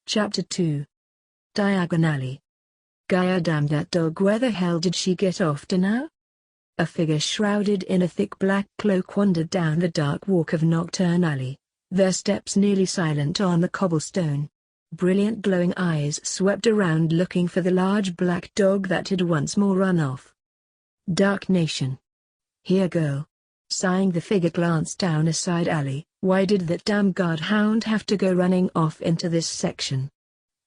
Chapter 2. Diagonally. Gaia, damn that dog, where the hell did she get off to now? A figure shrouded in a thick black cloak wandered down the dark walk of Nocturne Alley, their steps nearly silent on the cobblestone. Brilliant glowing eyes swept around looking for the large black dog that had once more run off. Dark Nation. Here, girl. Sighing, the figure glanced down a side alley. Why did that damn guard hound have to go running off into this section?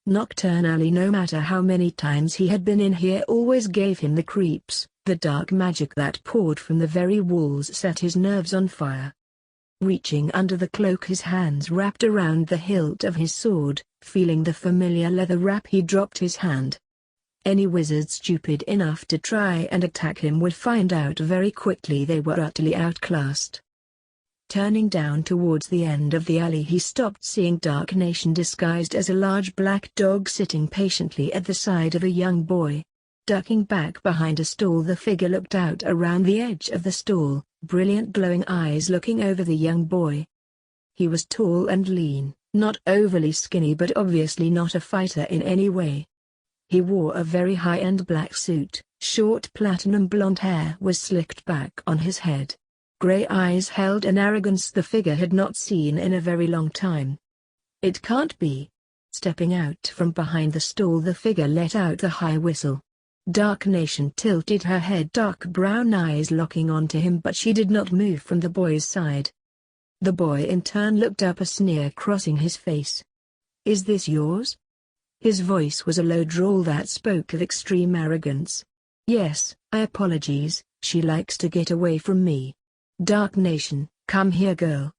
Nocturne Alley, no matter how many times he had been in here, always gave him the creeps. The dark magic that poured from the very walls set his nerves on fire. Reaching under the cloak, his hands wrapped around the hilt of his sword, feeling the familiar leather wrap, he dropped his hand. Any wizard stupid enough to try and attack him would find out very quickly they were utterly outclassed. Turning down towards the end of the alley, he stopped, seeing Dark Nation disguised as a large black dog sitting patiently at the side of a young boy. Ducking back behind a stall, the figure looked out around the edge of the stall, brilliant glowing eyes looking over the young boy. He was tall and lean, not overly skinny but obviously not a fighter in any way. He wore a very high-end black suit, short platinum blonde hair was slicked back on his head. Grey eyes held an arrogance the figure had not seen in a very long time. It can't be. Stepping out from behind the stall, the figure let out a high whistle. Dark Nation tilted her head, dark brown eyes locking onto him, but she did not move from the boy's side. The boy in turn looked up, a sneer crossing his face. "Is this yours?" His voice was a low drawl that spoke of extreme arrogance. "Yes, I apologize, she likes to get away from me." "Dark Nation, come here, girl."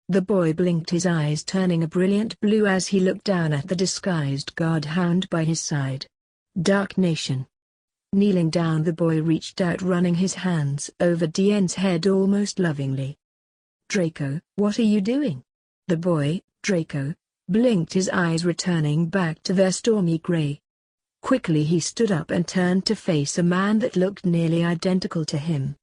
The boy blinked, his eyes turning a brilliant blue as he looked down at the disguised guard hound by his side. "Dark Nation." Kneeling down, the boy reached out, running his hands over Deanne's head almost lovingly. "Draco, what are you doing?" The boy, Draco, blinked, his eyes returning back to their stormy gray. Quickly he stood up and turned to face a man that looked nearly identical to him.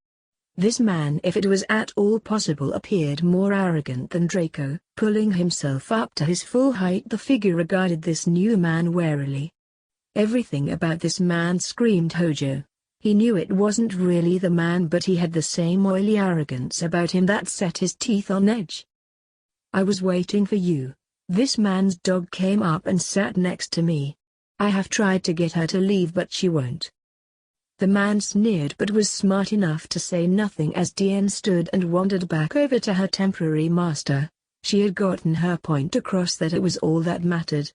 This man, if it was at all possible, appeared more arrogant than Draco. Pulling himself up to his full height, the figure regarded this new man warily. Everything about this man screamed Hojo. He knew it wasn't really the man, but he had the same oily arrogance about him that set his teeth on edge. "I was waiting for you." This man's dog came up and sat next to me. "I have tried to get her to leave but she won't." The man sneered but was smart enough to say nothing as Deanne stood and wandered back over to her temporary master. She had gotten her point across, that it was all that mattered.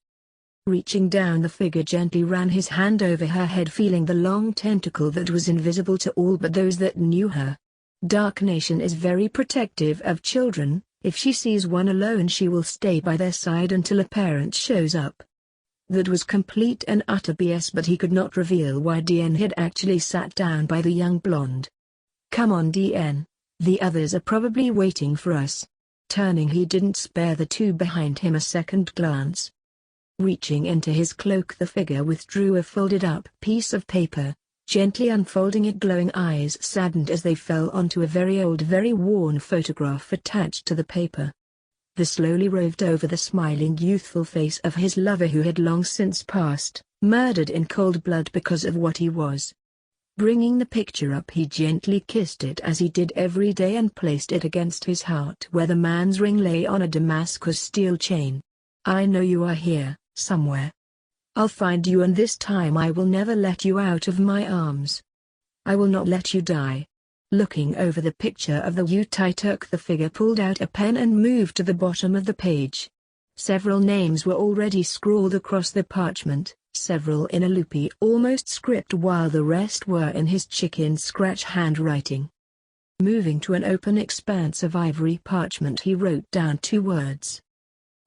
Reaching down, the figure gently ran his hand over her head, feeling the long tentacle that was invisible to all but those that knew her. Dark Nation is very protective of children. If she sees one alone, she will stay by their side until a parent shows up. That was complete and utter BS, but he could not reveal why Deanne had actually sat down by the young blonde. "Come on, Deanne. The others are probably waiting for us." Turning, he didn't spare the two behind him a second glance. Reaching into his cloak, the figure withdrew a folded-up piece of paper, gently unfolding it. Glowing eyes saddened as they fell onto a very old, very worn photograph attached to the paper. The slowly roved over the smiling, youthful face of his lover, who had long since passed, murdered in cold blood because of what he was. Bringing the picture up, he gently kissed it as he did every day and placed it against his heart where the man's ring lay on a Damascus steel chain. "I know you are here, somewhere. I'll find you, and this time I will never let you out of my arms. I will not let you die." Looking over the picture of the Utai Turk, the figure pulled out a pen and moved to the bottom of the page. Several names were already scrawled across the parchment, several in a loopy, almost script, while the rest were in his chicken scratch handwriting. Moving to an open expanse of ivory parchment, he wrote down 2 words.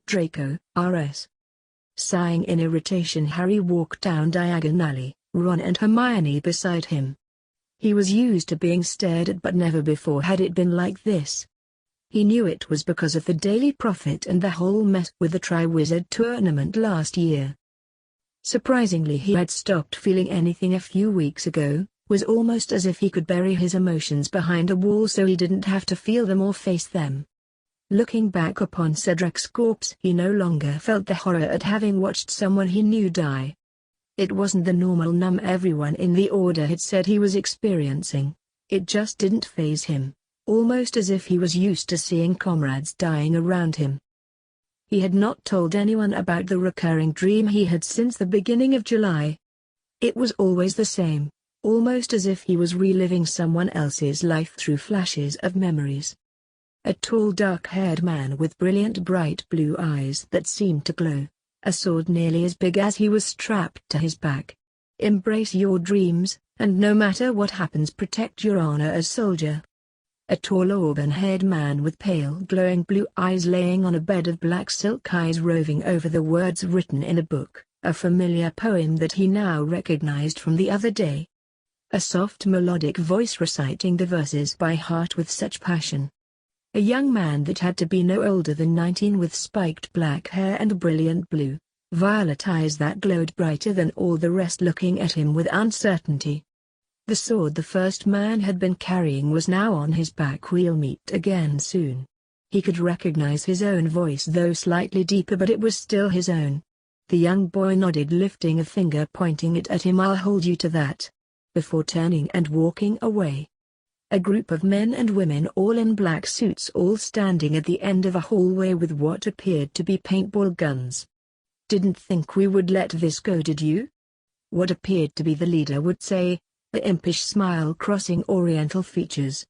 "Draco, R.S." Sighing in irritation, Harry walked down diagonally, Ron and Hermione beside him. He was used to being stared at, but never before had it been like this. He knew it was because of the Daily Prophet and the whole mess with the Triwizard tournament last year. Surprisingly, he had stopped feeling anything a few weeks ago, was almost as if he could bury his emotions behind a wall so he didn't have to feel them or face them. Looking back upon Cedric's corpse, he no longer felt the horror at having watched someone he knew die. It wasn't the normal numb everyone in the Order had said he was experiencing. It just didn't faze him, almost as if he was used to seeing comrades dying around him. He had not told anyone about the recurring dream he had since the beginning of July. It was always the same, almost as if he was reliving someone else's life through flashes of memories. A tall dark-haired man with brilliant bright blue eyes that seemed to glow, a sword nearly as big as he was strapped to his back. Embrace your dreams, and no matter what happens protect your honor as soldier. A tall auburn-haired man with pale glowing blue eyes laying on a bed of black silk, eyes roving over the words written in a book, a familiar poem that he now recognized from the other day. A soft melodic voice reciting the verses by heart with such passion. A young man that had to be no older than 19 with spiked black hair and brilliant blue, violet eyes that glowed brighter than all the rest, looking at him with uncertainty. The sword the first man had been carrying was now on his back. We'll meet again soon. He could recognize his own voice, though slightly deeper, but it was still his own. The young boy nodded, lifting a finger pointing it at him. I'll hold you to that. Before turning and walking away. A group of men and women all in black suits, all standing at the end of a hallway with what appeared to be paintball guns. Didn't think we would let this go, did you? What appeared to be the leader would say, the impish smile crossing oriental features.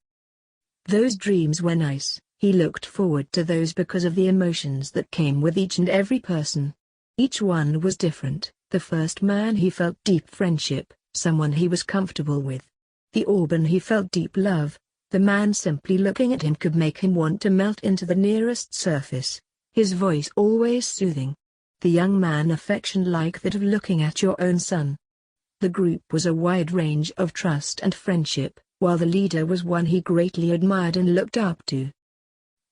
Those dreams were nice. He looked forward to those because of the emotions that came with each and every person. Each one was different. The first man, he felt deep friendship, someone he was comfortable with. The Auburn, he felt deep love. The man simply looking at him could make him want to melt into the nearest surface, his voice always soothing. The young man, affection like that of looking at your own son. The group was a wide range of trust and friendship, while the leader was one he greatly admired and looked up to.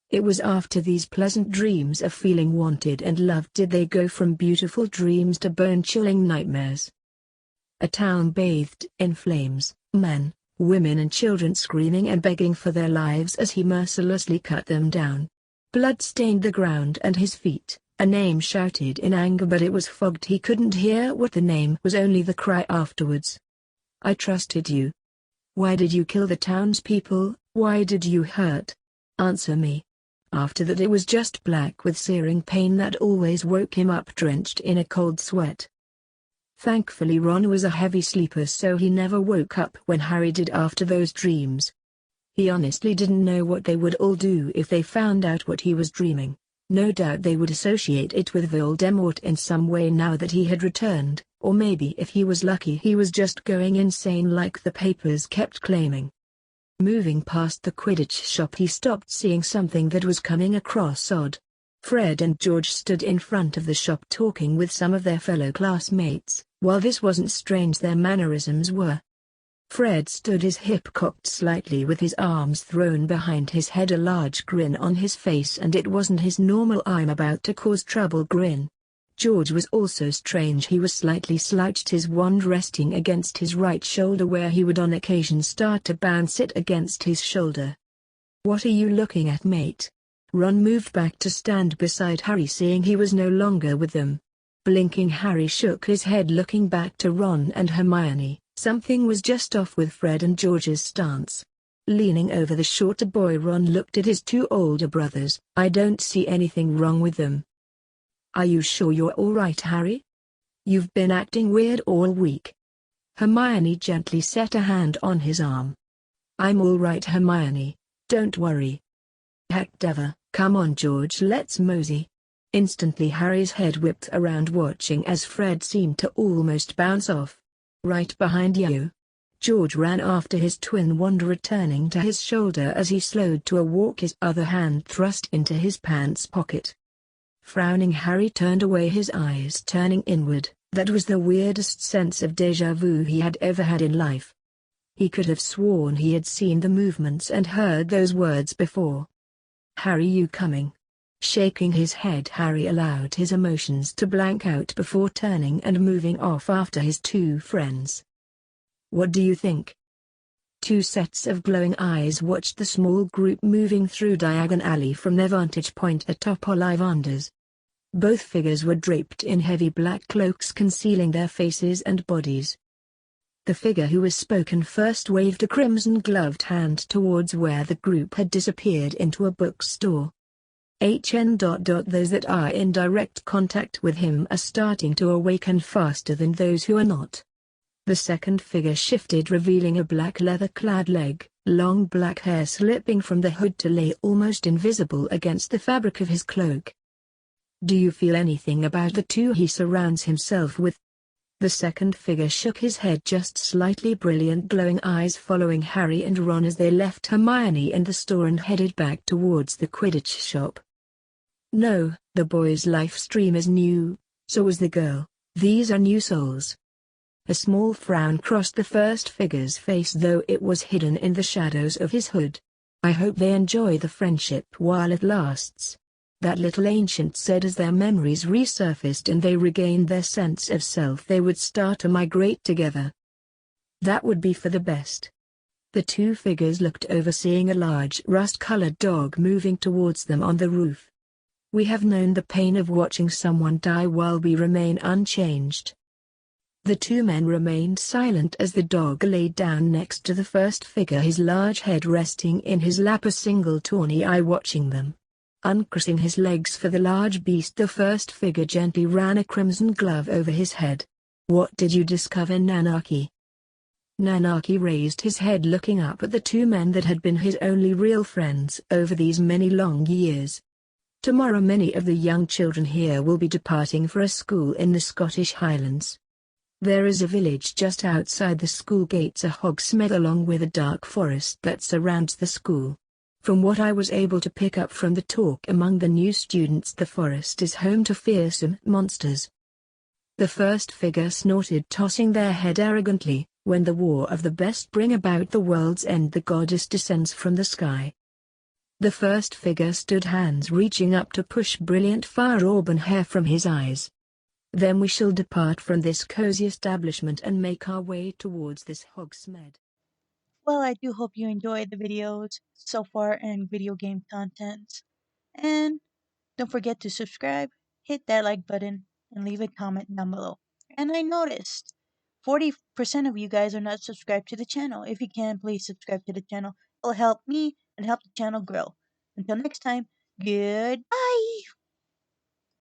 It was after these pleasant dreams of feeling wanted and loved did they go from beautiful dreams to bone-chilling nightmares. A town bathed in flames, men, women and children screaming and begging for their lives as he mercilessly cut them down. Blood stained the ground and his feet, a name shouted in anger, but it was fogged. He couldn't hear what the name was, only the cry afterwards. I trusted you. Why did you kill the townspeople? Why did you hurt? Answer me. After that it was just black with searing pain that always woke him up drenched in a cold sweat. Thankfully Ron was a heavy sleeper, so he never woke up when Harry did after those dreams. He honestly didn't know what they would all do if they found out what he was dreaming. No doubt they would associate it with Voldemort in some way now that he had returned, or maybe if he was lucky he was just going insane like the papers kept claiming. Moving past the Quidditch shop, he stopped seeing something that was coming across odd. Fred and George stood in front of the shop talking with some of their fellow classmates. While this wasn't strange, their mannerisms were. Fred stood his hip cocked slightly with his arms thrown behind his head, a large grin on his face, and it wasn't his normal "I'm about to cause trouble" grin. George was also strange. He was slightly slouched, his wand resting against his right shoulder where he would on occasion start to bounce it against his shoulder. What are you looking at, mate? Ron moved back to stand beside Harry, seeing he was no longer with them. Blinking, Harry shook his head, looking back to Ron and Hermione. Something was just off with Fred and George's stance. Leaning over the shorter boy, Ron looked at his two older brothers. I don't see anything wrong with them. Are you sure you're all right, Harry? You've been acting weird all week. Hermione gently set a hand on his arm. I'm all right, Hermione, don't worry. Heckdever, come on George, let's mosey. Instantly Harry's head whipped around, watching as Fred seemed to almost bounce off. Right behind you. George ran after his twin, wand returning to his shoulder as he slowed to a walk, his other hand thrust into his pants pocket. Frowning, Harry turned away, his eyes turning inward. That was the weirdest sense of déjà vu he had ever had in life. He could have sworn he had seen the movements and heard those words before. Harry, you coming? Shaking his head, Harry allowed his emotions to blank out before turning and moving off after his two friends. What do you think? Two sets of glowing eyes watched the small group moving through Diagon Alley from their vantage point atop Ollivanders. Both figures were draped in heavy black cloaks concealing their faces and bodies. The figure who was spoken first waved a crimson-gloved hand towards where the group had disappeared into a bookstore. Those that are in direct contact with him are starting to awaken faster than those who are not. The second figure shifted, revealing a black leather-clad leg, long black hair slipping from the hood to lay almost invisible against the fabric of his cloak. Do you feel anything about the two he surrounds himself with? The second figure shook his head just slightly, brilliant glowing eyes following Harry and Ron as they left Hermione and the store and headed back towards the Quidditch shop. No, the boy's life stream is new, so was the girl. These are new souls. A small frown crossed the first figure's face, though it was hidden in the shadows of his hood. I hope they enjoy the friendship while it lasts. That little ancient said as their memories resurfaced and they regained their sense of self. They would start to migrate together. That would be for the best. The two figures looked over, seeing a large rust-colored dog moving towards them on the roof. We have known the pain of watching someone die while we remain unchanged. The two men remained silent as the dog lay down next to the first figure, his large head resting in his lap, a single tawny eye watching them. Uncrossing his legs for the large beast, the first figure gently ran a crimson glove over his head. What did you discover, Nanaki? Nanaki raised his head, looking up at the two men that had been his only real friends over these many long years. Tomorrow many of the young children here will be departing for a school in the Scottish Highlands. There is a village just outside the school gates, a hogsmeade along with a dark forest that surrounds the school. From what I was able to pick up from the talk among the new students, the forest is home to fearsome monsters. The first figure snorted, tossing their head arrogantly. When the war of the best bring about the world's end, the goddess descends from the sky. The first figure stood, hands reaching up to push brilliant fire auburn hair from his eyes. Then we shall depart from this cozy establishment and make our way towards this hogsmeade. Well, I do hope you enjoyed the videos so far and video game content. And don't forget to subscribe, hit that like button, and leave a comment down below. And I noticed 40% of you guys are not subscribed to the channel. If you can, please subscribe to the channel. It'll help me and help the channel grow. Until next time, goodbye!